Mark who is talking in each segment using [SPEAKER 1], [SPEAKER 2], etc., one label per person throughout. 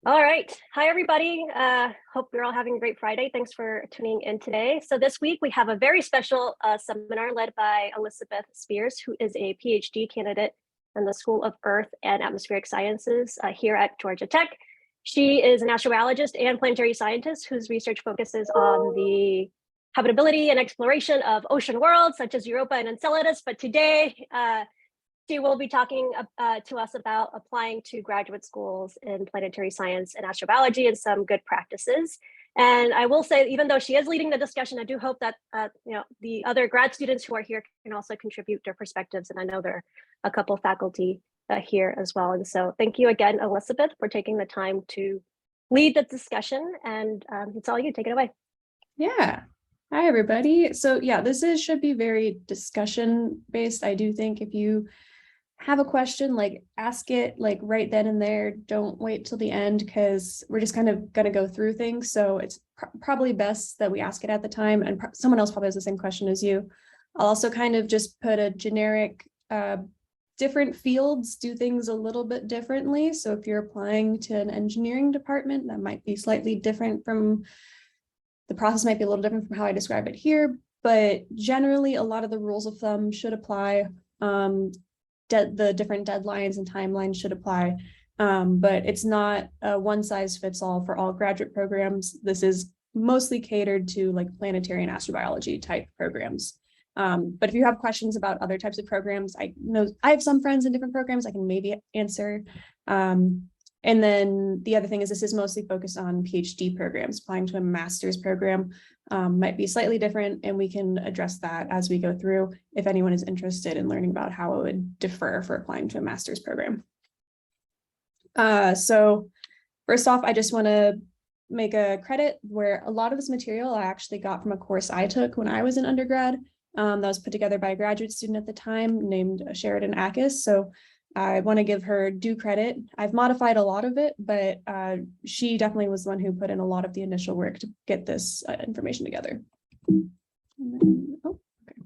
[SPEAKER 1] All right. Hi, everybody. Hope you're all having a great Friday. Thanks for tuning in today. So this week we have a very special seminar led by Elizabeth Spiers, who is a PhD candidate in the School of Earth and Atmospheric Sciences here at Georgia Tech. She is an astrobiologist and planetary scientist whose research focuses on the habitability and exploration of ocean worlds such as Europa and Enceladus. But today, she will be talking to us about applying to graduate schools in planetary science and astrobiology and some good practices. And I will say, even though she is leading the discussion, I do hope that the other grad students who are here can also contribute their perspectives. And I know there are a couple faculty here as well. And so thank you again, Elizabeth, for taking the time to lead the discussion. And it's all you. Take it away.
[SPEAKER 2] Yeah. Hi, everybody. So yeah, this should be very discussion based. I do think if you have a question, like ask it like right then and there. Don't wait till the end because we're just kind of going to go through things. So it's probably best that we ask it at the time, and someone else probably has the same question as you. I'll also kind of just put a generic different fields do things a little bit differently. So if you're applying to an engineering department, that might be slightly different from the process might be a little different from how I describe it here, but generally a lot of the rules of thumb should apply. The different deadlines and timelines should apply, but it's not a one size fits all for all graduate programs. This is mostly catered to like planetary and astrobiology type programs. But if you have questions about other types of programs, I know I have some friends in different programs I can maybe answer. And then the other thing is this is mostly focused on PhD programs. Applying to a master's program might be slightly different, and we can address that as we go through if anyone is interested in learning about how it would differ for applying to a master's program. So first off, I just want to make a credit where a lot of this material I actually got from a course I took when I was in undergrad that was put together by a graduate student at the time named Sheridan Akis. So I want to give her due credit. I've modified a lot of it, but she definitely was the one who put in a lot of the initial work to get this information together. Okay.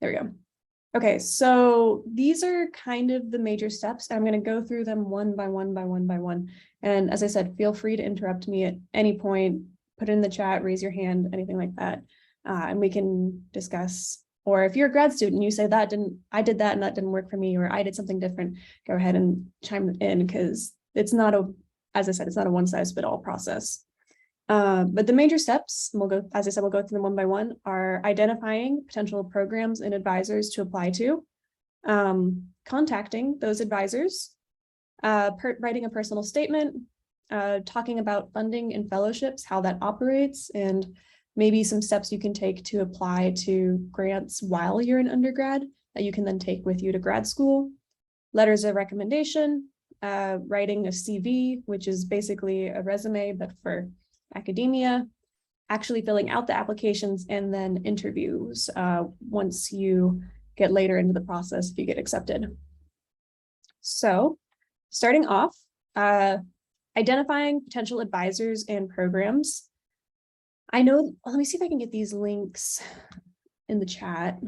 [SPEAKER 2] There we go. Okay, so these are kind of the major steps. I'm going to go through them one by one. And as I said, feel free to interrupt me at any point, put it in the chat, raise your hand, anything like that. And we can discuss. Or if you're a grad student, you say I did that and that didn't work for me, or I did something different, go ahead and chime in because it's not as I said, it's not a one size fit all process. But the major steps, and we'll go through them one by one, are identifying potential programs and advisors to apply to, contacting those advisors, writing a personal statement, talking about funding and fellowships, how that operates, and maybe some steps you can take to apply to grants while you're an undergrad that you can then take with you to grad school, letters of recommendation, writing a CV, which is basically a resume, but for academia, actually filling out the applications, and then interviews once you get later into the process if you get accepted. So starting off, identifying potential advisors and programs. I know, let me see if I can get these links in the chat.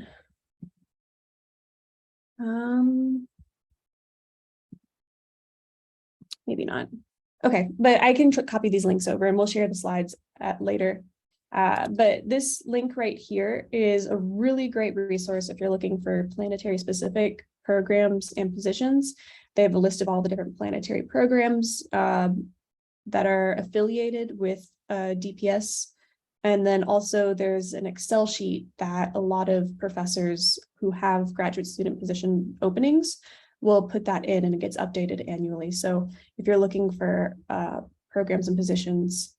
[SPEAKER 2] Maybe not. Okay, but I can copy these links over and we'll share the slides later. But this link right here is a really great resource if you're looking for planetary specific programs and positions. They have a list of all the different planetary programs that are affiliated with DPS. And then also there's an Excel sheet that a lot of professors who have graduate student position openings will put that in, and it gets updated annually. So if you're looking for programs and positions,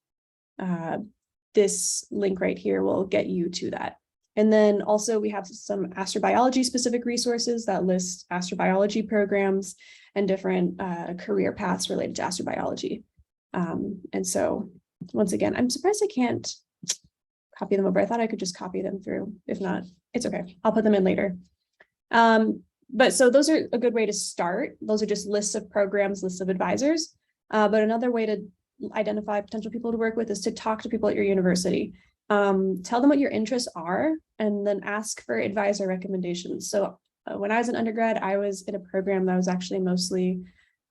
[SPEAKER 2] this link right here will get you to that. And then also we have some astrobiology specific resources that list astrobiology programs and different career paths related to astrobiology. And so once again, I'm surprised I can't copy them over. I thought I could just copy them through. If not, it's okay. I'll put them in later. But so those are a good way to start. Those are just lists of programs, lists of advisors. But another way to identify potential people to work with is to talk to people at your university. Tell them what your interests are, and then ask for advisor recommendations. So when I was an undergrad, I was in a program that was actually mostly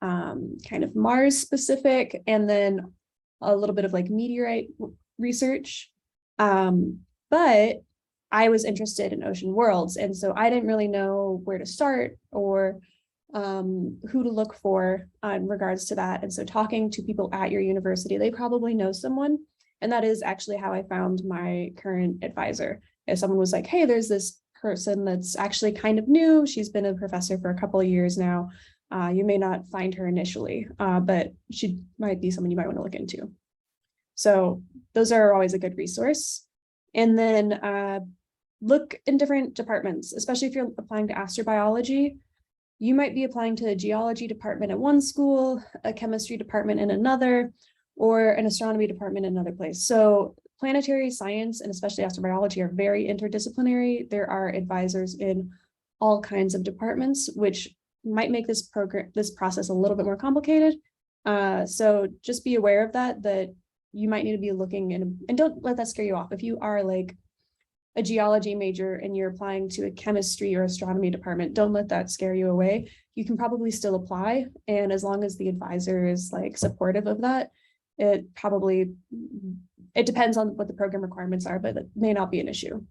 [SPEAKER 2] kind of Mars specific, and then a little bit of like meteorite research. But I was interested in ocean worlds, and so I didn't really know where to start or who to look for in regards to that. And so talking to people at your university, they probably know someone. And that is actually how I found my current advisor. If someone was like, hey, there's this person that's actually kind of new. She's been a professor for a couple of years now. You may not find her initially, but she might be someone you might want to look into. So those are always a good resource. And then look in different departments, especially if you're applying to astrobiology. You might be applying to a geology department at one school, a chemistry department in another, or an astronomy department in another place. So planetary science and especially astrobiology are very interdisciplinary. There are advisors in all kinds of departments, which might make this process a little bit more complicated. So just be aware of that you might need to be looking and don't let that scare you off. If you are like a geology major and you're applying to a chemistry or astronomy department, don't let that scare you away. You can probably still apply. And as long as the advisor is like supportive of that, it depends on what the program requirements are, but it may not be an issue.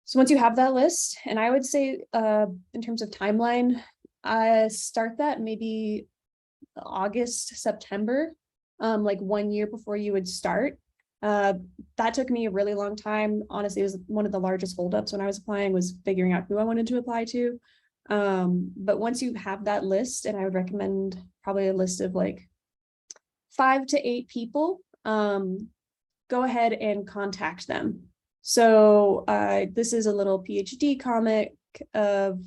[SPEAKER 2] So once you have that list, and I would say in terms of timeline, start that maybe August, September, like 1 year before you would start. That took me a really long time. Honestly, it was one of the largest holdups when I was applying, was figuring out who I wanted to apply to. But once you have that list, and I would recommend probably a list of like 5 to 8 people, go ahead and contact them. So this is a little PhD comic of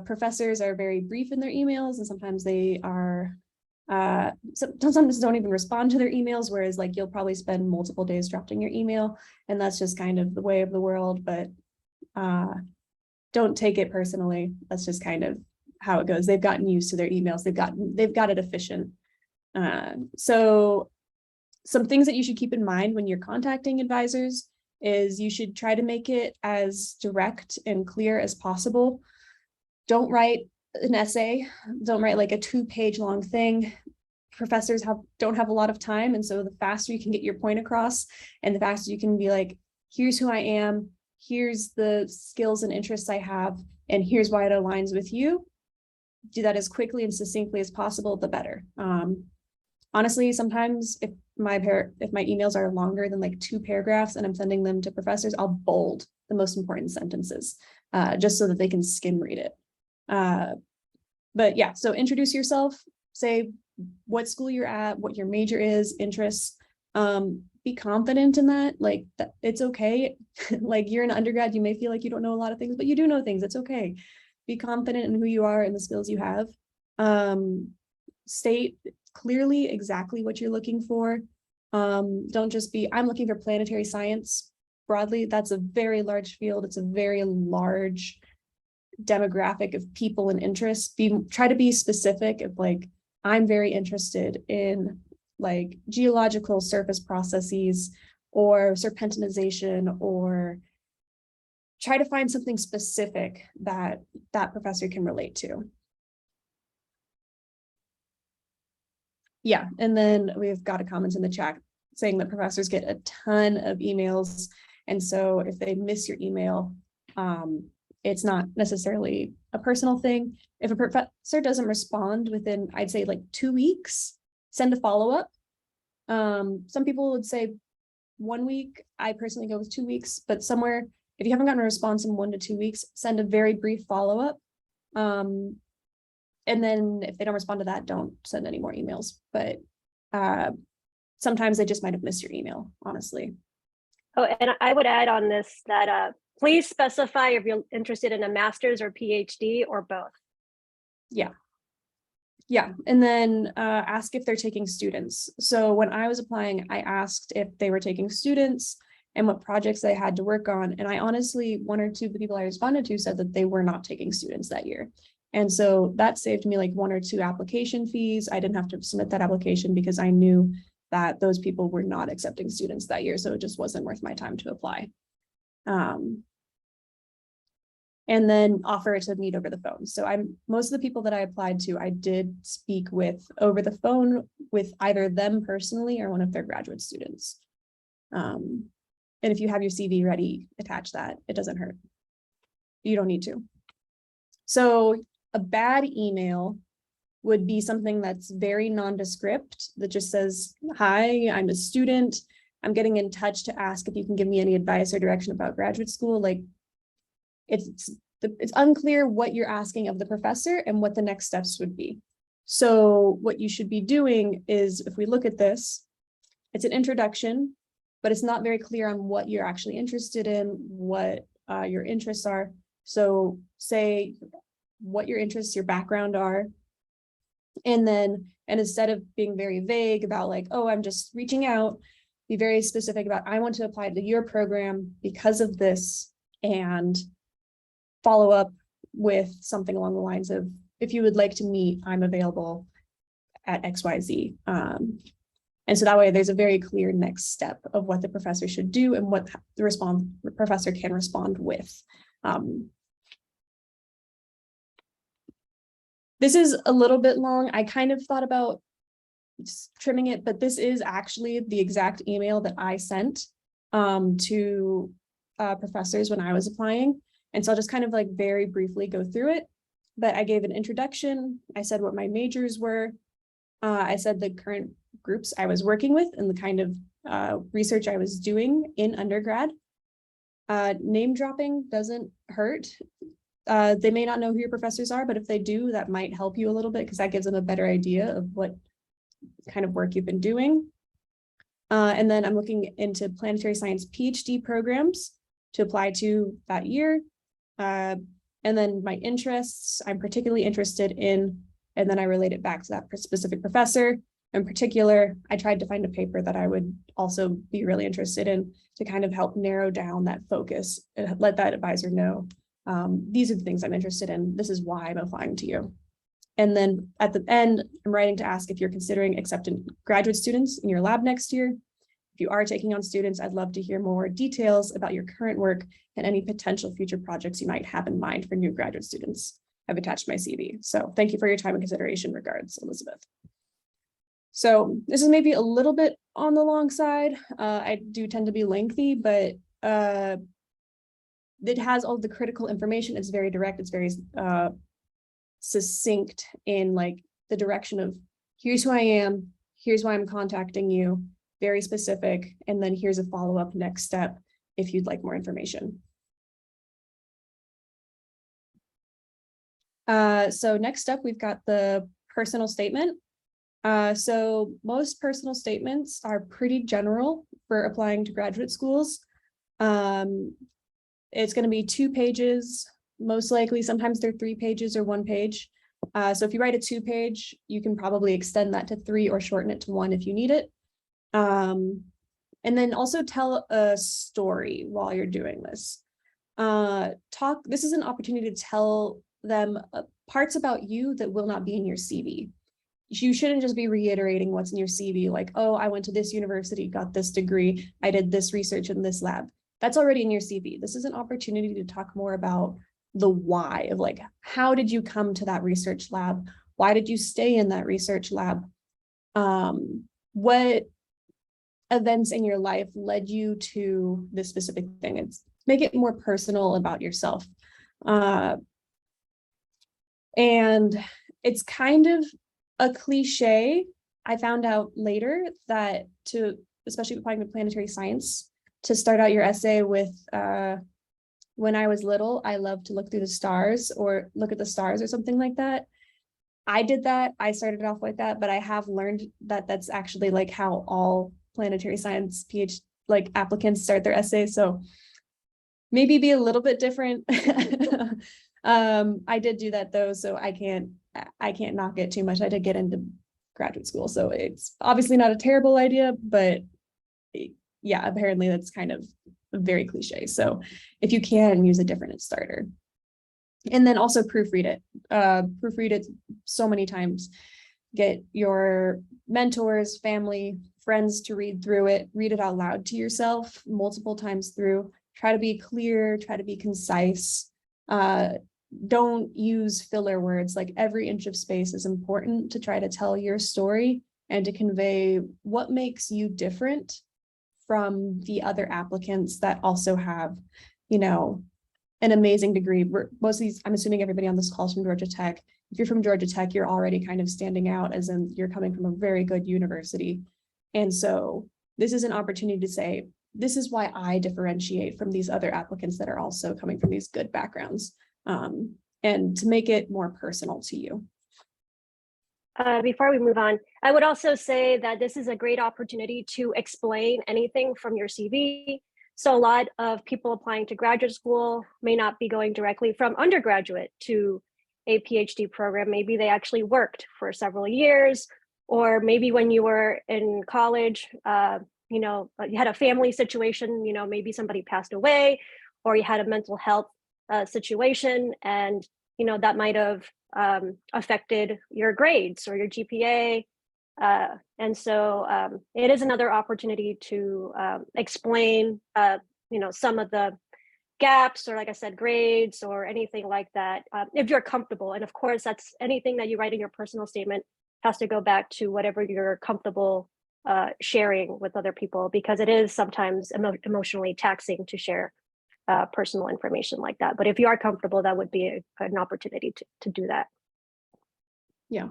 [SPEAKER 2] professors are very brief in their emails, and sometimes they are sometimes don't even respond to their emails, whereas like you'll probably spend multiple days drafting your email, and that's just kind of the way of the world. But don't take it personally. That's just kind of how it goes. They've gotten used to their emails. They've got it efficient. So some things that you should keep in mind when you're contacting advisors is you should try to make it as direct and clear as possible. Don't write an essay. Don't write like a 2-page long thing. Professors don't have a lot of time. And so the faster you can get your point across and the faster you can be like, here's who I am, here's the skills and interests I have, and here's why it aligns with you. Do that as quickly and succinctly as possible, the better. Honestly, sometimes if my emails are longer than like 2 paragraphs and I'm sending them to professors, I'll bold the most important sentences just so that they can skim read it. But yeah, so introduce yourself, say what school you're at, what your major is, interests, be confident in that, like that it's okay. Like you're an undergrad, you may feel like you don't know a lot of things, but you do know things. It's okay. Be confident in who you are and the skills you have. State clearly exactly what you're looking for. Don't just be, I'm looking for planetary science broadly. That's a very large field. It's a very large demographic of people and interests. Try to be specific of like, I'm very interested in like geological surface processes or serpentinization, or try to find something specific that that professor can relate to. Yeah, and then we've got a comment in the chat saying that professors get a ton of emails. And so if they miss your email, it's not necessarily a personal thing. If a professor doesn't respond within, I'd say like 2 weeks, send a follow-up. Some people would say 1 week. I personally go with 2 weeks, but somewhere, if you haven't gotten a response in 1 to 2 weeks, send a very brief follow-up. And then if they don't respond to that, don't send any more emails. But sometimes they just might have missed your email, honestly.
[SPEAKER 1] Oh, and I would add on this that please specify if you're interested in a master's or PhD or both.
[SPEAKER 2] Yeah. Yeah, and then ask if they're taking students. So when I was applying, I asked if they were taking students and what projects they had to work on. And I honestly, 1 or 2 of the people I responded to said that they were not taking students that year. And so that saved me like 1 or 2 application fees. I didn't have to submit that application because I knew that those people were not accepting students that year. So it just wasn't worth my time to apply. and then offer to meet over the phone. So most of the people that I applied to, I did speak with over the phone with either them personally or one of their graduate students. And if you have your CV ready, attach that. It doesn't hurt. You don't need to. So a bad email would be something that's very nondescript that just says, hi, I'm a student. I'm getting in touch to ask if you can give me any advice or direction about graduate school. Like it's unclear what you're asking of the professor and what the next steps would be. So what you should be doing is, if we look at this, it's an introduction, but it's not very clear on what you're actually interested in, what your interests are. So say what your interests, your background are. And instead of being very vague about like, oh, I'm just reaching out, be very specific about, I want to apply to your program because of this, and follow up with something along the lines of, if you would like to meet, I'm available at XYZ. And so that way there's a very clear next step of what the professor should do and what the professor can respond with. This is a little bit long. I kind of thought about trimming it, but this is actually the exact email that I sent to professors when I was applying. And so I'll just kind of like very briefly go through it. But I gave an introduction. I said what my majors were. I said the current groups I was working with and the kind of research I was doing in undergrad. Name dropping doesn't hurt. They may not know who your professors are, but if they do, that might help you a little bit because that gives them a better idea of what kind of work you've been doing. And then I'm looking into planetary science PhD programs to apply to that year. And then my interests, I'm particularly interested in, and then I relate it back to that specific professor. In particular, I tried to find a paper that I would also be really interested in to kind of help narrow down that focus and let that advisor know, these are the things I'm interested in. This is why I'm applying to you. And then at the end, I'm writing to ask if you're considering accepting graduate students in your lab next year. If you are taking on students, I'd love to hear more details about your current work and any potential future projects you might have in mind for new graduate students. I've attached my CV. So thank you for your time and consideration. Regards, Elizabeth. So this is maybe a little bit on the long side. I do tend to be lengthy, but it has all the critical information. It's very direct. It's very succinct in like the direction of, here's who I am, here's why I'm contacting you, very specific, and then here's a follow-up next step if you'd like more information. So next up, we've got the personal statement. So most personal statements are pretty general for applying to graduate schools. It's going to be 2 pages, most likely. Sometimes they're 3 pages or 1 page. So if you write a 2-page, you can probably extend that to 3 or shorten it to 1 if you need it. And then also tell a story while you're doing this. This is an opportunity to tell them parts about you that will not be in your CV. You shouldn't just be reiterating what's in your CV, like, oh, I went to this university, got this degree, I did this research in this lab. That's already in your CV. This is an opportunity to talk more about the why of like, how did you come to that research lab? Why did you stay in that research lab? What events in your life led you to this specific thing? It's make it more personal about yourself. And it's kind of a cliche. I found out later that especially applying to planetary science, to start out your essay with, when I was little, I loved to look through the stars or look at the stars or something like that. I did that. I started off like that, but I have learned that that's actually like how all planetary science PhD like applicants start their essays. So maybe be a little bit different. I did do that though, so I can't knock it too much. I did get into graduate school, so it's obviously not a terrible idea, but yeah, apparently that's kind of very cliche. So if you can, use a different starter. And then also proofread it. Proofread it so many times. Get your mentors, family, friends to read through it. Read it out loud to yourself multiple times through. Try to be clear, try to be concise. Don't use filler words. Like every inch of space is important to try to tell your story and to convey what makes you different from the other applicants that also have, you know, an amazing degree. Most of these, I'm assuming everybody on this call is from Georgia Tech. If you're from Georgia Tech, you're already kind of standing out, as in you're coming from a very good university. And so this is an opportunity to say, this is why I differentiate from these other applicants that are also coming from these good backgrounds, and to make it more personal to you.
[SPEAKER 1] Before we move on, I would also say that this is a great opportunity to explain anything from your CV. So a lot of people applying to graduate school may not be going directly from undergraduate to a PhD program. Maybe they actually worked for several years, or maybe when you were in college, you know, you had a family situation, you know, maybe somebody passed away, or you had a mental health situation, and, you know, that might have affected your grades or your GPA. And so it is another opportunity to explain, you know, some of the gaps, or like I said, grades or anything like that, if you're comfortable. And of course, that's anything that you write in your personal statement has to go back to whatever you're comfortable sharing with other people, because it is sometimes emotionally taxing to share personal information like that. But if you are comfortable, that would be an opportunity to do that.
[SPEAKER 2] Yeah.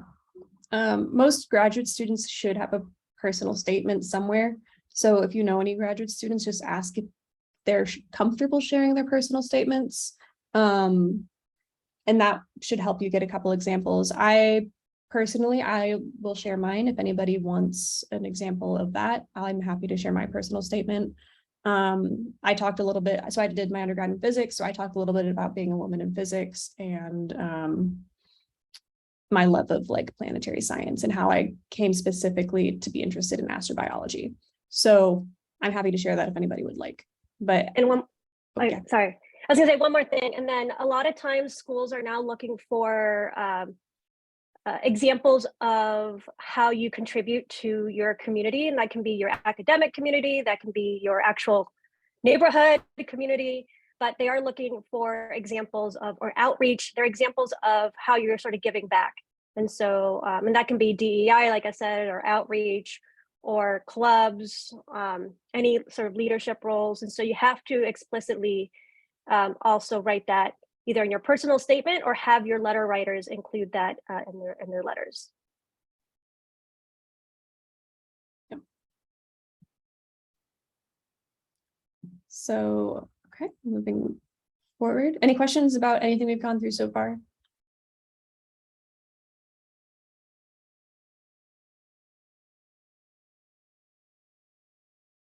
[SPEAKER 2] Most graduate students should have a personal statement somewhere. So if you know any graduate students, just ask if they're comfortable sharing their personal statements. And that should help you get a couple examples. I will share mine. If anybody wants an example of that, I'm happy to share my personal statement. I talked a little bit, so I did my undergrad in physics. So I talked a little bit about being a woman in physics, and my love of like planetary science and how I came specifically to be interested in astrobiology. So I'm happy to share that if anybody would like. But
[SPEAKER 1] and one,
[SPEAKER 2] okay.
[SPEAKER 1] Sorry, I was gonna say one more thing. And then a lot of times schools are now looking for examples of how you contribute to your community. And that can be your academic community, that can be your actual neighborhood community, but they are looking for examples of, or outreach, they're examples of how you're sort of giving back. And so, and that can be DEI, like I said, or outreach, or clubs, any sort of leadership roles. And so you have to explicitly also write that either in your personal statement, or have your letter writers include that in their letters.
[SPEAKER 2] Yep. So, okay, moving forward. Any questions about anything we've gone through so far?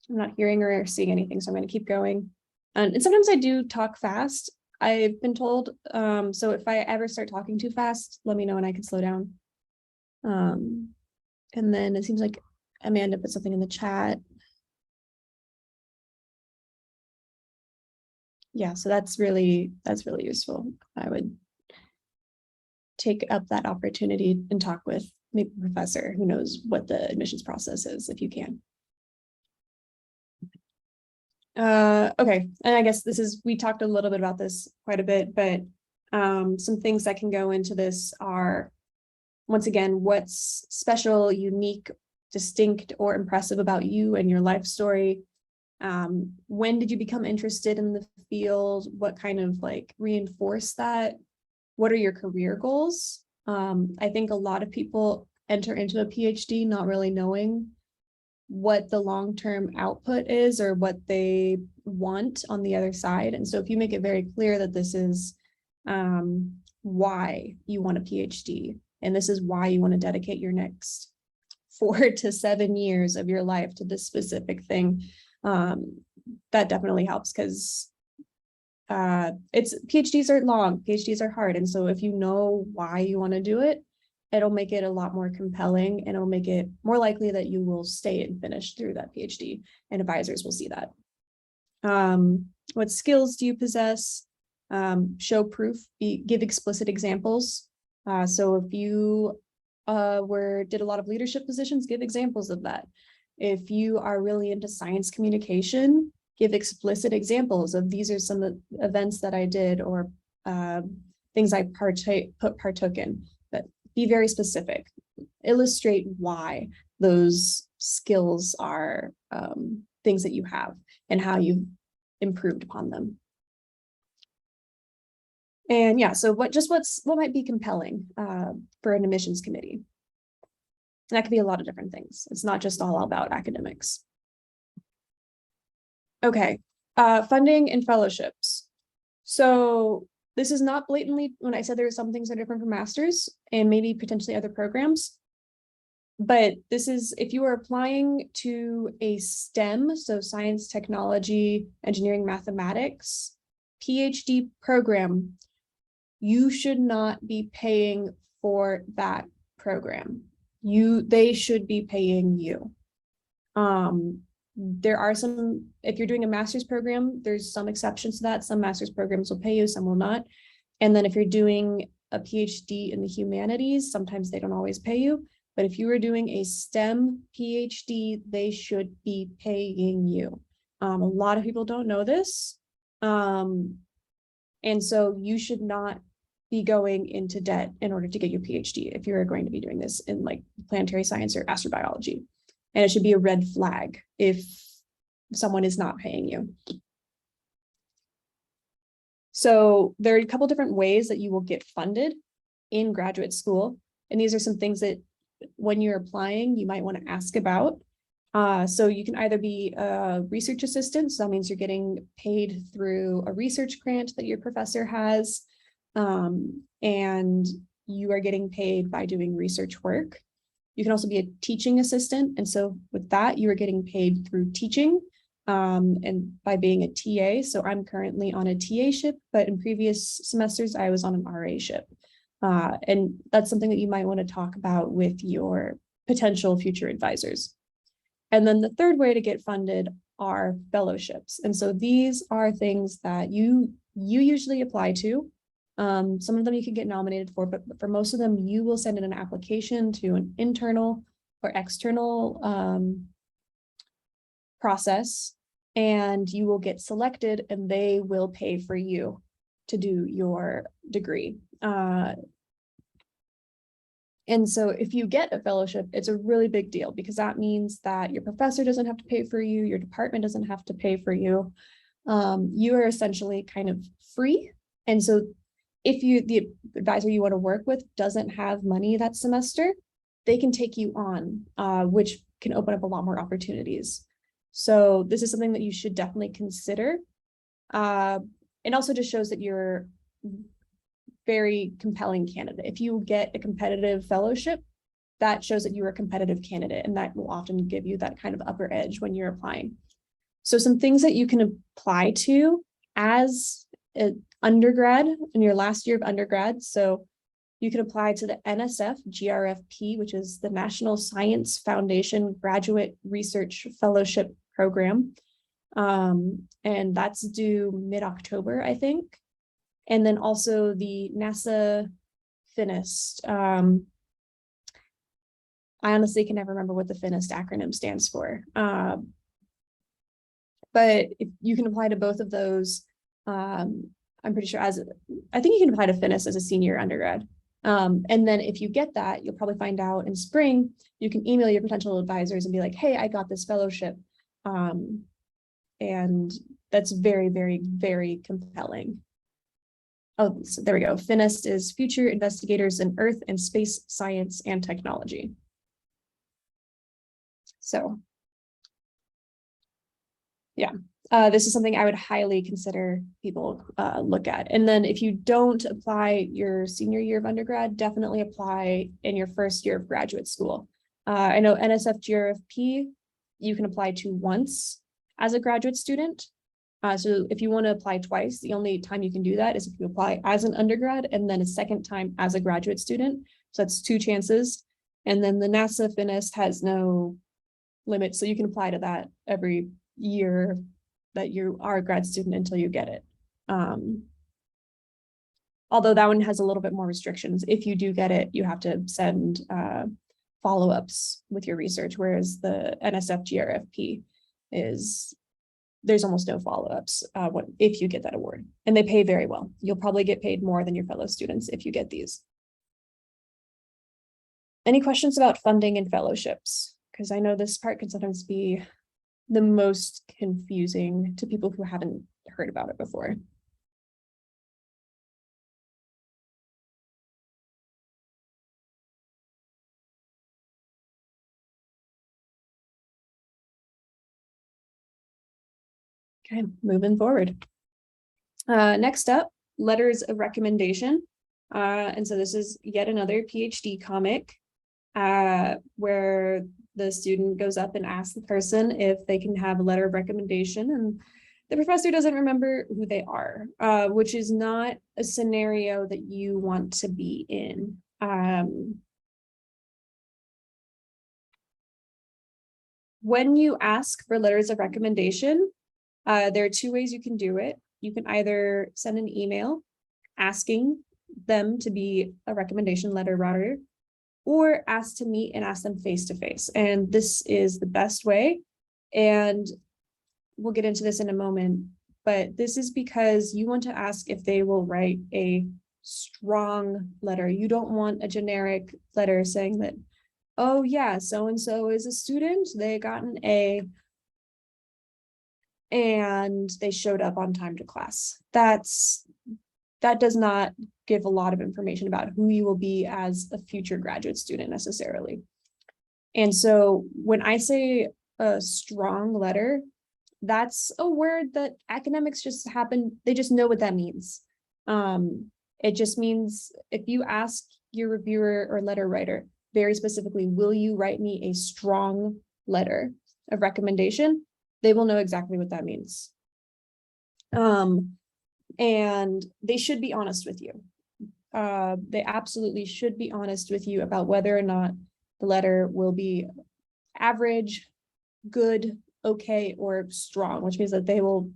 [SPEAKER 2] I'm not hearing or seeing anything, so I'm going to keep going. And sometimes I do talk fast. I've been told, so if I ever start talking too fast, let me know and I can slow down. And then it seems like Amanda put something in the chat. Yeah, so that's really useful. I would take up that opportunity and talk with maybe a professor who knows what the admissions process is, if you can. Okay, and I guess we talked a little bit about this quite a bit, but some things that can go into this are, once again, what's special, unique, distinct, or impressive about you and your life story. When did you become interested in the field? What kind of like reinforced that? What are your career goals? I think a lot of people enter into a PhD not really knowing what the long-term output is or what they want on the other side. And so if you make it very clear that this is why you want a PhD, and this is why you want to dedicate your next 4 to 7 years of your life to this specific thing, that definitely helps, because PhDs are long, PhDs are hard. And so if you know why you want to do it, it'll make it a lot more compelling, and it'll make it more likely that you will stay and finish through that PhD, and advisors will see that. What skills do you possess? Show proof, give explicit examples. So if you did a lot of leadership positions, give examples of that. If you are really into science communication, give explicit examples of these are some of the events that I did, or things I partook in, but be very specific. Illustrate why those skills are things that you have and how you've improved upon them. And yeah, so what might be compelling for an admissions committee? And that could be a lot of different things. It's not just all about academics. Okay, funding and fellowships. So this is not blatantly when I said there are some things that are different from masters and maybe potentially other programs. But this is if you are applying to a STEM, so science, technology, engineering, mathematics, PhD program, you should not be paying for that program. They should be paying you. There are some, if you're doing a master's program, there's some exceptions to that. Some master's programs will pay you, some will not. And then if you're doing a PhD in the humanities, sometimes they don't always pay you. But if you were doing a STEM PhD, they should be paying you. A lot of people don't know this. And so you should not be going into debt in order to get your PhD if you're going to be doing this in like planetary science or astrobiology. And it should be a red flag if someone is not paying you. So there are a couple different ways that you will get funded in graduate school. And these are some things that when you're applying, you might want to ask about. So you can either be a research assistant. So that means you're getting paid through a research grant that your professor has. And you are getting paid by doing research work. You can also be a teaching assistant. And so with that, you are getting paid through teaching and by being a TA. So I'm currently on a TA ship, but in previous semesters, I was on an RA ship. And that's something that you might want to talk about with your potential future advisors. And then the third way to get funded are fellowships. And so these are things that you usually apply to. Some of them you can get nominated for, but for most of them, you will send in an application to an internal or external process, and you will get selected and they will pay for you to do your degree. And so if you get a fellowship, it's a really big deal because that means that your professor doesn't have to pay for you, your department doesn't have to pay for you. You are essentially kind of free. And so if the advisor you want to work with doesn't have money that semester, they can take you on, which can open up a lot more opportunities. So this is something that you should definitely consider. It also just shows that you're very compelling candidate. If you get a competitive fellowship, that shows that you're a competitive candidate, and that will often give you that kind of upper edge when you're applying. So some things that you can apply to as an undergrad in your last year of undergrad. So you can apply to the NSF GRFP, which is the National Science Foundation Graduate Research Fellowship Program. And that's due mid-October, I think. And then also the NASA FINIST. I honestly can never remember what the FINIST acronym stands for. But if you can apply to both of those, I'm pretty sure I think you can apply to FINIST as a senior undergrad. And then if you get that, you'll probably find out in spring, you can email your potential advisors and be like, hey, I got this fellowship. And that's very, very, very compelling. Oh, so there we go. FINIST is Future Investigators in Earth and Space Science and Technology. So, yeah, this is something I would highly consider people look at. And then if you don't apply your senior year of undergrad, definitely apply in your first year of graduate school. I know NSF GRFP, you can apply to once as a graduate student. So if you want to apply twice, the only time you can do that is if you apply as an undergrad and then a second time as a graduate student. So that's 2 chances. And then the NASA FINIST has no limit. So you can apply to that every year that you are a grad student until you get it. Although that one has a little bit more restrictions. If you do get it, you have to send follow-ups with your research, whereas the NSF GRFP is there's almost no follow-ups if you get that award, and they pay very well. You'll probably get paid more than your fellow students if you get these. Any questions about funding and fellowships? Because I know this part can sometimes be the most confusing to people who haven't heard about it before. Okay, moving forward. Next up, letters of recommendation. And so this is yet another PhD comic where the student goes up and asks the person if they can have a letter of recommendation, and the professor doesn't remember who they are, which is not a scenario that you want to be in. When you ask for letters of recommendation, there are two ways you can do it. You can either send an email asking them to be a recommendation letter writer, or ask to meet and ask them face to face. And this is the best way. And we'll get into this in a moment, but this is because you want to ask if they will write a strong letter. You don't want a generic letter saying that, oh yeah, so-and-so is a student, they got an A, and they showed up on time to class. That does not give a lot of information about who you will be as a future graduate student necessarily. And so when I say a strong letter, that's a word that academics just they just know what that means. It just means if you ask your reviewer or letter writer very specifically, will you write me a strong letter of recommendation? They will know exactly what that means. And they should be honest with you. They absolutely should be honest with you about whether or not the letter will be average, good, okay, or strong, which means that they will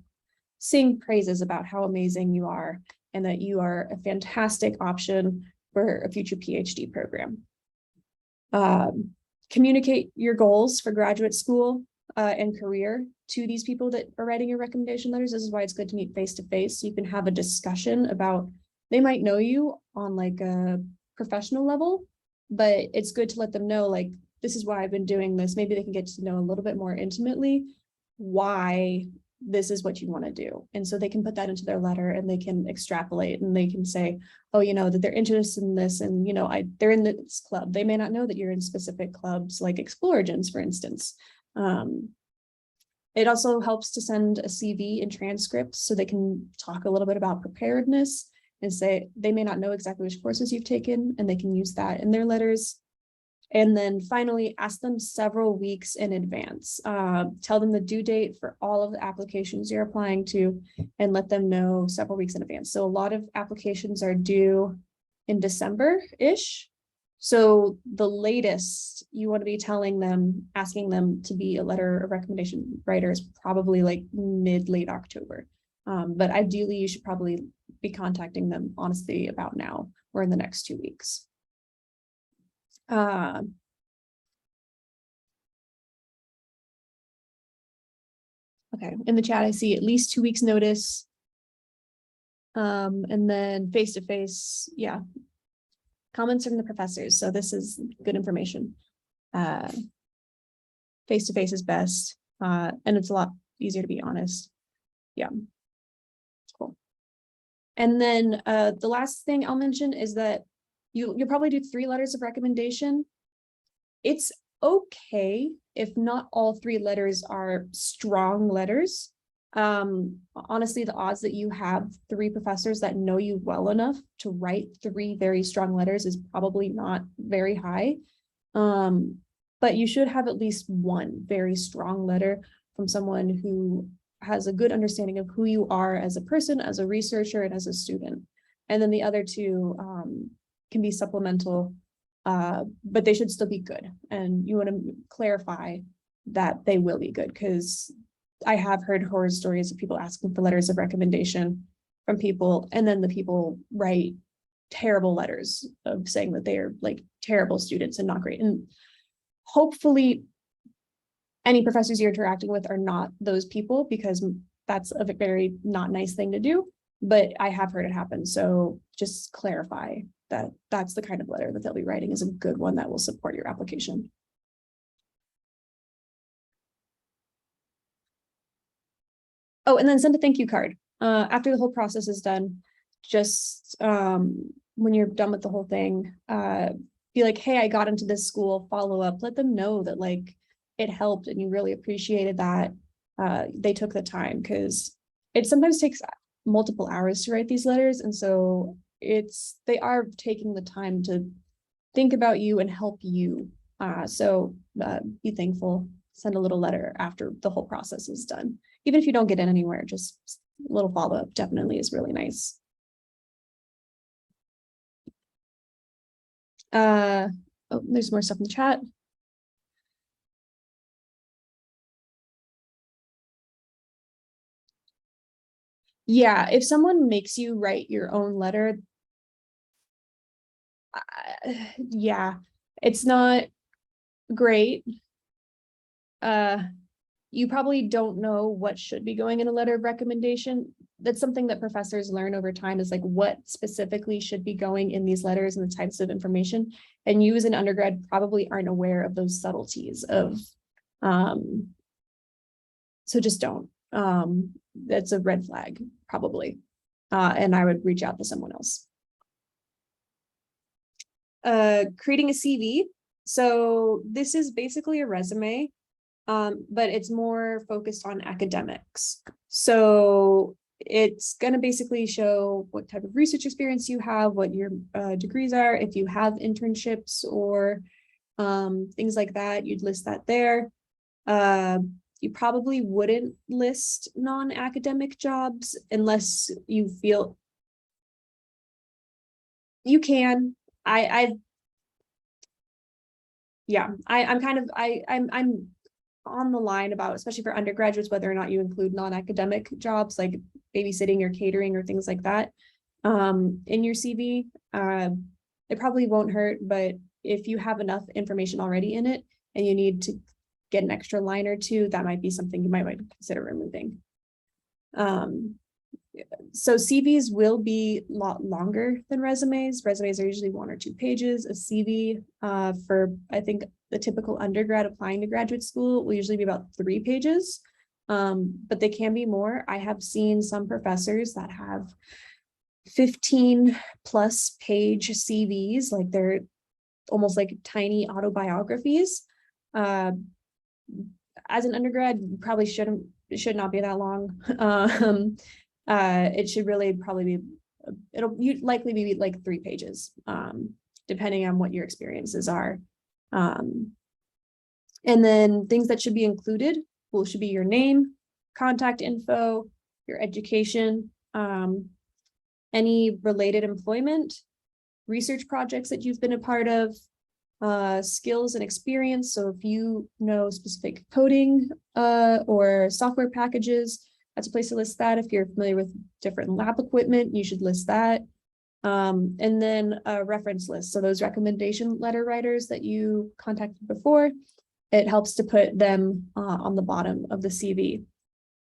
[SPEAKER 2] sing praises about how amazing you are and that you are a fantastic option for a future PhD program. Communicate your goals for graduate school and career to these people that are writing your recommendation letters. This is why it's good to meet face to face. So you can have a discussion about, they might know you on like a professional level, but it's good to let them know, like, this is why I've been doing this. Maybe they can get to know a little bit more intimately why this is what you want to do. And so they can put that into their letter and they can extrapolate and they can say, oh, you know, that they're interested in this. And, you know, they're in this club. They may not know that you're in specific clubs like Exploragens, for instance. It also helps to send a CV and transcripts so they can talk a little bit about preparedness and say they may not know exactly which courses you've taken and they can use that in their letters. And then finally, ask them several weeks in advance. Tell them the due date for all of the applications you're applying to and let them know several weeks in advance. So a lot of applications are due in December-ish. So the latest you want to be telling them, asking them to be a letter of recommendation writer is probably like late October. But ideally, you should probably be contacting them honestly about now or in the next 2 weeks. Okay, in the chat, I see at least 2 weeks notice. And then face-to-face, yeah. Comments from the professors. So this is good information. Face-to-face is best. And it's a lot easier to be honest. Yeah. Cool. And then the last thing I'll mention is that you'll probably do 3 letters of recommendation. It's okay if not all 3 letters are strong letters. Honestly, the odds that you have 3 professors that know you well enough to write 3 very strong letters is probably not very high. But you should have at least 1 very strong letter from someone who has a good understanding of who you are as a person, as a researcher, and as a student. And then the other 2 can be supplemental, but they should still be good. And you want to clarify that they will be good, because I have heard horror stories of people asking for letters of recommendation from people, and then the people write terrible letters of saying that they are like terrible students and not great. And hopefully, any professors you're interacting with are not those people, because that's a very not nice thing to do, but I have heard it happen. So just clarify that that's the kind of letter that they'll be writing is a good one that will support your application. Oh, and then send a thank you card. After the whole process is done, just when you're done with the whole thing, be like, hey, I got into this school, follow up, let them know that like it helped and you really appreciated that they took the time, because it sometimes takes multiple hours to write these letters. And so they are taking the time to think about you and help you. So be thankful, send a little letter after the whole process is done. Even if you don't get in anywhere, just a little follow-up definitely is really nice. Oh, there's more stuff in the chat. Yeah, if someone makes you write your own letter, yeah, it's not great. You probably don't know what should be going in a letter of recommendation. That's something that professors learn over time, is like what specifically should be going in these letters and the types of information. And you as an undergrad probably aren't aware of those subtleties of, so just don't. That's a red flag, probably. And I would reach out to someone else. Creating a CV. So this is basically a resume, but it's more focused on academics. So it's going to basically show what type of research experience you have, what your degrees are, if you have internships or things like that, you'd list that there. You probably wouldn't list non-academic jobs unless you feel you can. I'm on the line about, especially for undergraduates, whether or not you include non-academic jobs like babysitting or catering or things like that in your CV. It probably won't hurt, but if you have enough information already in it and you need to get an extra line or two, that might be something you might consider removing. So CVs will be a lot longer than resumes. Resumes are usually 1 or 2 pages. A CV for, I think, the typical undergrad applying to graduate school will usually be about 3 pages, but they can be more. I have seen some professors that have 15+ page CVs, like they're almost like tiny autobiographies. As an undergrad, you probably it should not be that long. It should really probably be, you'd likely be like 3 pages, depending on what your experiences are. And then things that should be included should be your name, contact info, your education, any related employment, research projects that you've been a part of, skills and experience. So if you know specific coding or software packages, that's a place to list that. If you're familiar with different lab equipment, you should list that. And then a reference list. So those recommendation letter writers that you contacted before, it helps to put them on the bottom of the CV.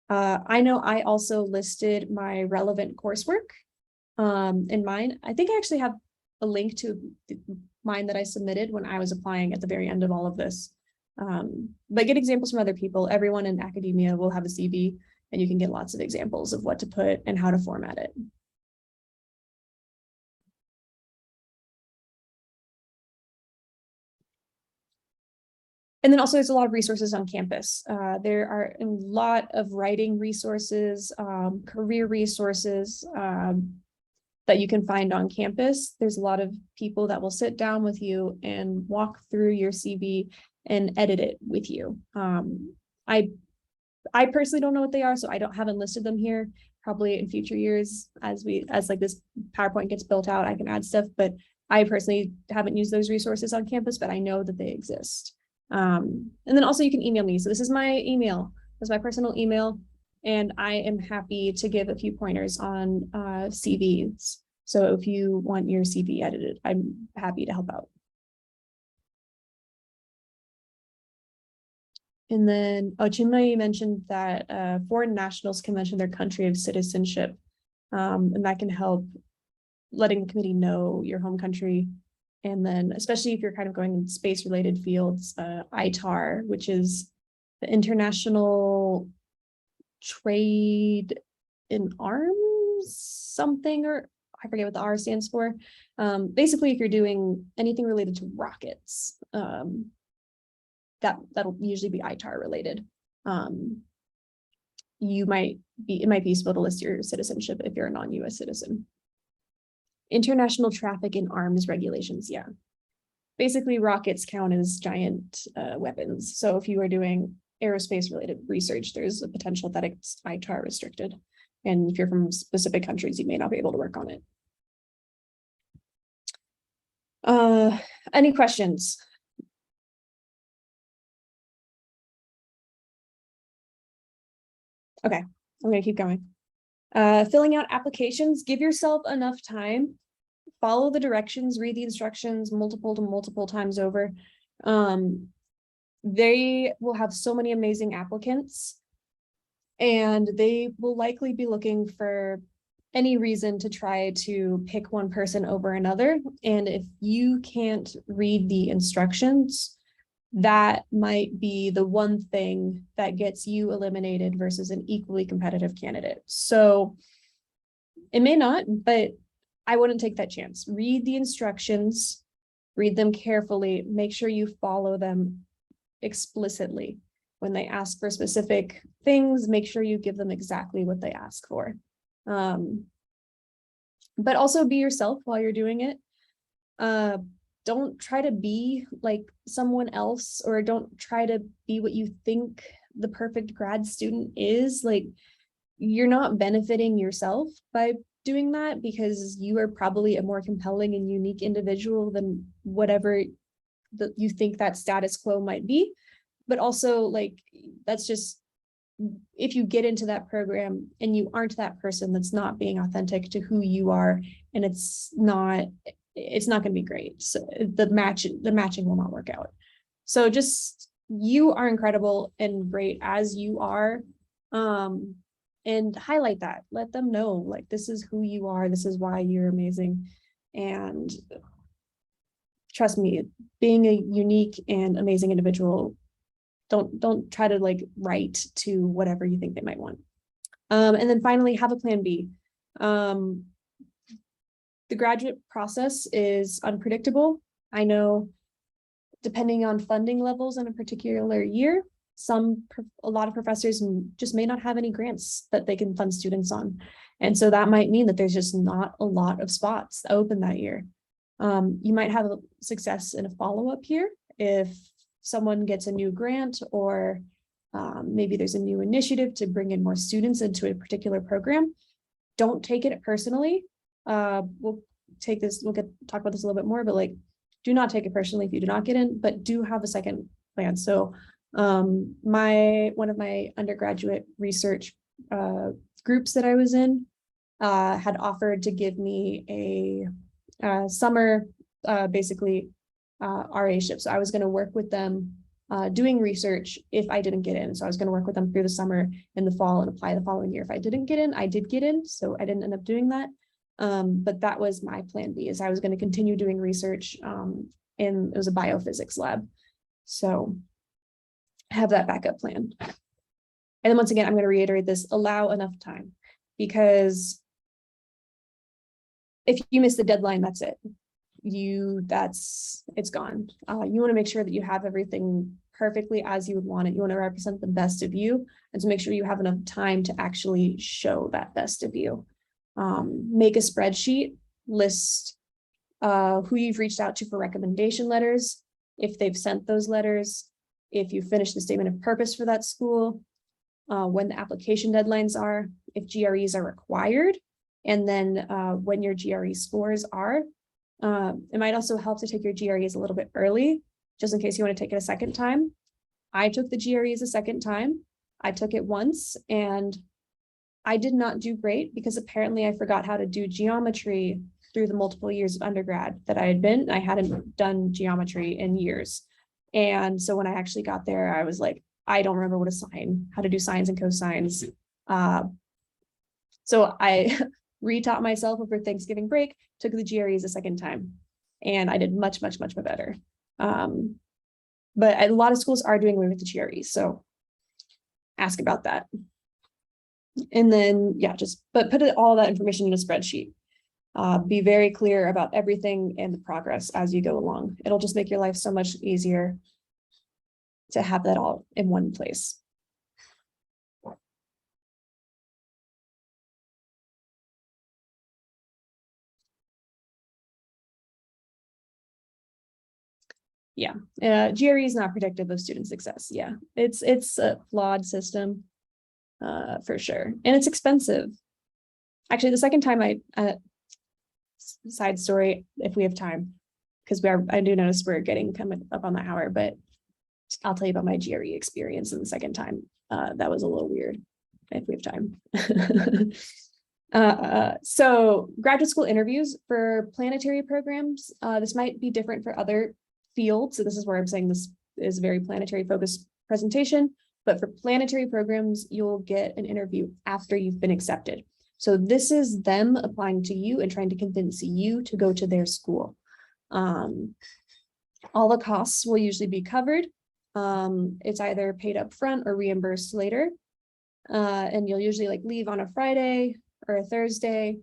[SPEAKER 2] I know I also listed my relevant coursework in mine. I think I actually have a link to mine that I submitted when I was applying at the very end of all of this. But get examples from other people. Everyone in academia will have a CV, and you can get lots of examples of what to put and how to format it. And then also there's a lot of resources on campus. There are a lot of writing resources, career resources that you can find on campus. There's a lot of people that will sit down with you and walk through your CV and edit it with you. I personally don't know what they are, so haven't listed them here. Probably in future years, as like this PowerPoint gets built out, I can add stuff, but I personally haven't used those resources on campus, but I know that they exist. And then also you can email me. So this is my email. This is my personal email, and I am happy to give a few pointers on CVs. So if you want your CV edited, I'm happy to help out. And then, Chinmay mentioned that foreign nationals can mention their country of citizenship, and that can help letting the committee know your home country. And then, especially if you're kind of going in space-related fields, ITAR, which is the International Trade in Arms, something, or I forget what the R stands for. Basically, if you're doing anything related to rockets, that'll usually be ITAR related. It might be useful to list your citizenship if you're a non-US citizen. International traffic in arms regulations, yeah. Basically, rockets count as giant weapons. So if you are doing aerospace related research, there's a potential that it's ITAR restricted. And if you're from specific countries, you may not be able to work on it. Any questions? Okay, I'm gonna keep going. Filling out applications, give yourself enough time, follow the directions, read the instructions multiple times over. They will have so many amazing applicants, and they will likely be looking for any reason to try to pick one person over another. And if you can't read the instructions, that might be the one thing that gets you eliminated versus an equally competitive candidate. So it may not, but I wouldn't take that chance. Read the instructions, read them carefully, make sure you follow them explicitly. When they ask for specific things, make sure you give them exactly what they ask for. But also be yourself while you're doing it. Don't try to be like someone else, or don't try to be what you think the perfect grad student is. Like, you're not benefiting yourself by doing that, because you are probably a more compelling and unique individual than whatever that you think that status quo might be. But also, like, that's just, if you get into that program and you aren't that person, that's not being authentic to who you are, and it's not going to be great. So the matching will not work out. So just, you are incredible and great as you are. And highlight that, let them know, like, this is who you are, this is why you're amazing. And trust me, being a unique and amazing individual, don't try to like write to whatever you think they might want. And then finally, have a plan B. The graduate process is unpredictable. I know, depending on funding levels in a particular year, a lot of professors just may not have any grants that they can fund students on. And so that might mean that there's just not a lot of spots open that year. You might have a success in a follow-up year if someone gets a new grant, or maybe there's a new initiative to bring in more students into a particular program. Don't take it personally. We'll talk about this a little bit more, but like, do not take it personally if you do not get in, but do have a second plan. So one of my undergraduate research groups that I was in had offered to give me a summer basically RA-ship. So I was going to work with them doing research if I didn't get in. So I was going to work with them through the summer and the fall and apply the following year. If I didn't get in, I did get in, so I didn't end up doing that. But that was my plan B, is I was going to continue doing research it was a biophysics lab. So have that backup plan. And then once again, I'm going to reiterate this, allow enough time, because if you miss the deadline, that's it. It's gone. You want to make sure that you have everything perfectly as you would want it. You want to represent the best of you, and to make sure you have enough time to actually show that best of you. Make a spreadsheet, list who you've reached out to for recommendation letters, if they've sent those letters, if you finish the statement of purpose for that school, when the application deadlines are, if GREs are required, and then when your GRE scores are. It might also help to take your GREs a little bit early, just in case you want to take it a second time. I took the GREs a second time. I took it once and I did not do great, because apparently I forgot how to do geometry through the multiple years of undergrad that I had been. I hadn't done geometry in years. And so when I actually got there, I was like, I don't remember how to do sines and cosines. So I retaught myself over Thanksgiving break, took the GREs a second time, and I did much, much, much better. But a lot of schools are doing away with the GREs, so ask about that. And then, yeah, but put all that information in a spreadsheet. Be very clear about everything and the progress as you go along. It'll just make your life so much easier to have that all in one place. Yeah, GRE is not predictive of student success. Yeah, it's a flawed system, for sure, and it's expensive. Actually, the second time side story, if we have time, because I do notice we're getting coming up on the hour, but I'll tell you about my GRE experience in the second time. That was a little weird, if we have time. So graduate school interviews for planetary programs. This might be different for other fields. So this is where I'm saying this is a very planetary focused presentation, but for planetary programs, you'll get an interview after you've been accepted. So this is them applying to you and trying to convince you to go to their school. All the costs will usually be covered. It's either paid up front or reimbursed later. And you'll usually leave on a Friday or a Thursday,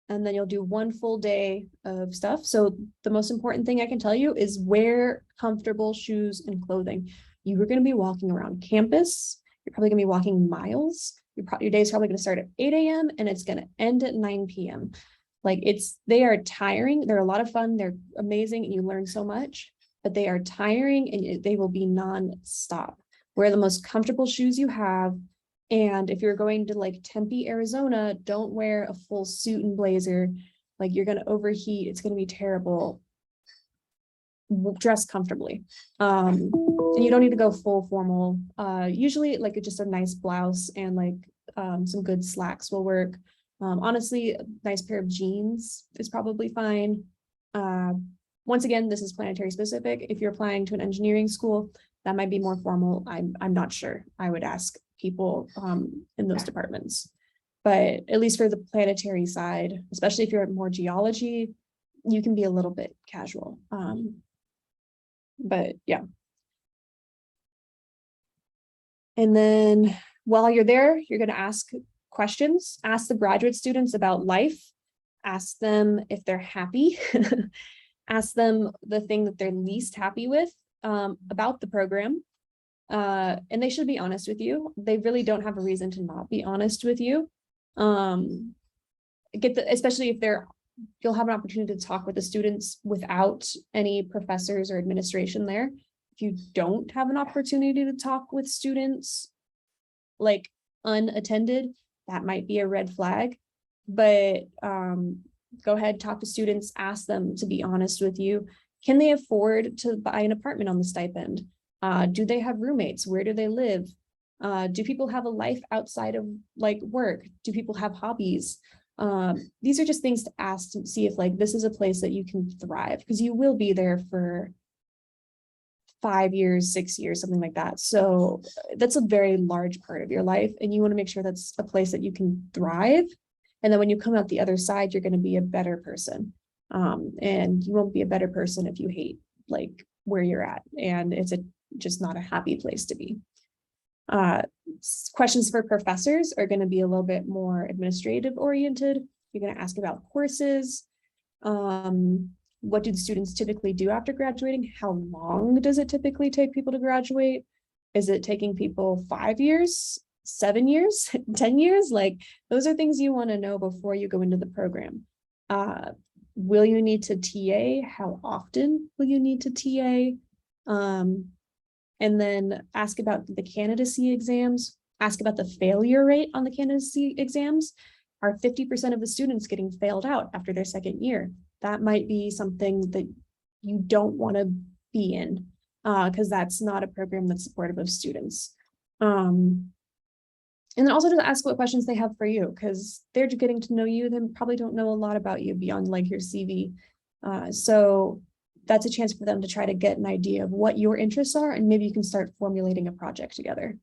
[SPEAKER 2] and then you'll do one full day of stuff. So the most important thing I can tell you is wear comfortable shoes and clothing. You are going to be walking around campus. You're probably going to be walking miles. Your day is probably going to start at 8 a.m. and it's going to end at 9 p.m. They are tiring. They're a lot of fun. They're amazing. And you learn so much, but they are tiring and they will be non-stop. Wear the most comfortable shoes you have. And if you're going to Tempe, Arizona, don't wear a full suit and blazer. You're going to overheat. It's going to be terrible. Dress comfortably. And you don't need to go full formal. Usually just a nice blouse and some good slacks will work. Honestly, a nice pair of jeans is probably fine. Once again, this is planetary specific. If you're applying to an engineering school, that might be more formal. I'm not sure. I would ask people in those departments. But at least for the planetary side, especially if you're at more geology, you can be a little bit casual. But yeah. And then while you're there, you're going to ask questions, ask the graduate students about life, ask them if they're happy, ask them the thing that they're least happy with about the program. And they should be honest with you. They really don't have a reason to not be honest with you. Especially if you'll have an opportunity to talk with the students without any professors or administration there. If you don't have an opportunity to talk with students unattended, that might be a red flag. But go ahead, talk to students, ask them to be honest with you. Can they afford to buy an apartment on the stipend? Do they have roommates? Where do they live? Do people have a life outside of work? Do people have hobbies? These are just things to ask to see if this is a place that you can thrive, because you will be there for 5 years, 6 years, something like that. So that's a very large part of your life, and you want to make sure that's a place that you can thrive. And then when you come out the other side, you're going to be a better person. And you won't be a better person if you hate where you're at, and it's just not a happy place to be. Questions for professors are going to be a little bit more administrative oriented. You're going to ask about courses. What do the students typically do after graduating? How long does it typically take people to graduate? Is it taking people 5 years, 7 years, 10 years? Those are things you want to know before you go into the program. Will you need to TA? How often will you need to TA? And then ask about the candidacy exams, ask about the failure rate on the candidacy exams. Are 50% of the students getting failed out after their second year? That might be something that you don't want to be in, because that's not a program that's supportive of students. And then also to ask what questions they have for you, because they're getting to know you. They probably don't know a lot about you beyond your CV. So that's a chance for them to try to get an idea of what your interests are, and maybe you can start formulating a project together.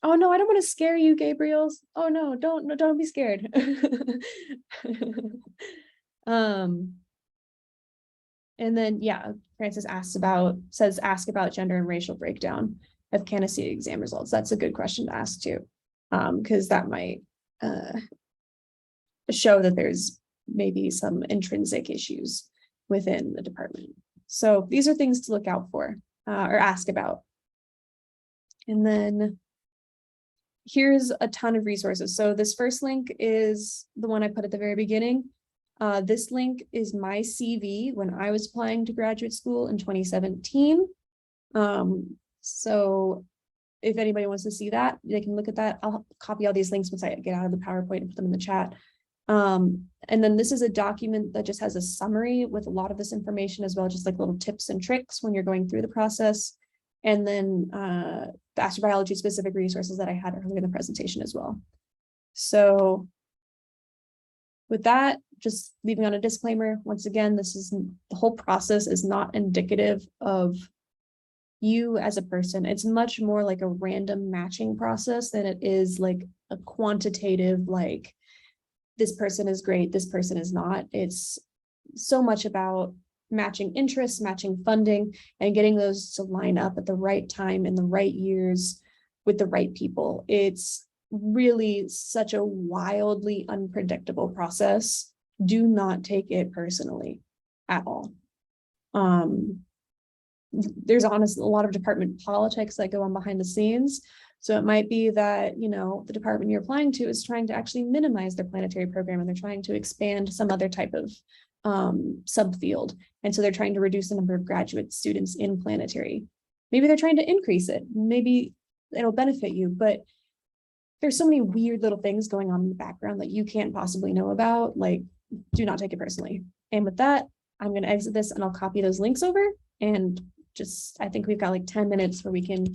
[SPEAKER 2] Oh no, I don't want to scare you, Gabriel. Oh no, don't be scared. And then yeah, Francis ask about gender and racial breakdown of candidacy exam results. That's a good question to ask too, because that might show that there's maybe some intrinsic issues within the department. So these are things to look out for or ask about. And then here's a ton of resources. So this first link is the one I put at the very beginning. This link is my CV when I was applying to graduate school in 2017. So if anybody wants to see that, they can look at that. I'll copy all these links once I get out of the PowerPoint and put them in the chat. And then this is a document that just has a summary with a lot of this information as well, just like little tips and tricks when you're going through the process. And then the astrobiology specific resources that I had earlier in the presentation as well. So with that, just leaving on a disclaimer, once again, the whole process is not indicative of you as a person. It's much more like a random matching process than it is like a quantitative, like this person is great, this person is not. It's so much about matching interests, matching funding, and getting those to line up at the right time in the right years with the right people. It's really such a wildly unpredictable process. Do not take it personally at all. There's honestly a lot of department politics that go on behind the scenes. So it might be that, you know, the department you're applying to is trying to actually minimize their planetary program, and they're trying to expand some other type of subfield. And so they're trying to reduce the number of graduate students in planetary. Maybe they're trying to increase it. Maybe it'll benefit you, but there's so many weird little things going on in the background that you can't possibly know about. Like, do not take it personally. And with that, I'm going to exit this and I'll copy those links over, and just, I think we've got like 10 minutes where we can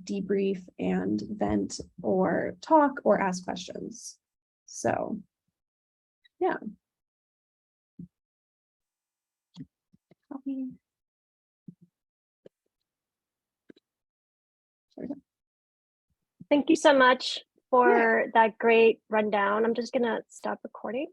[SPEAKER 2] debrief and vent or talk or ask questions. So yeah. Copy.
[SPEAKER 1] Thank you so much for that great rundown. I'm just gonna stop recording.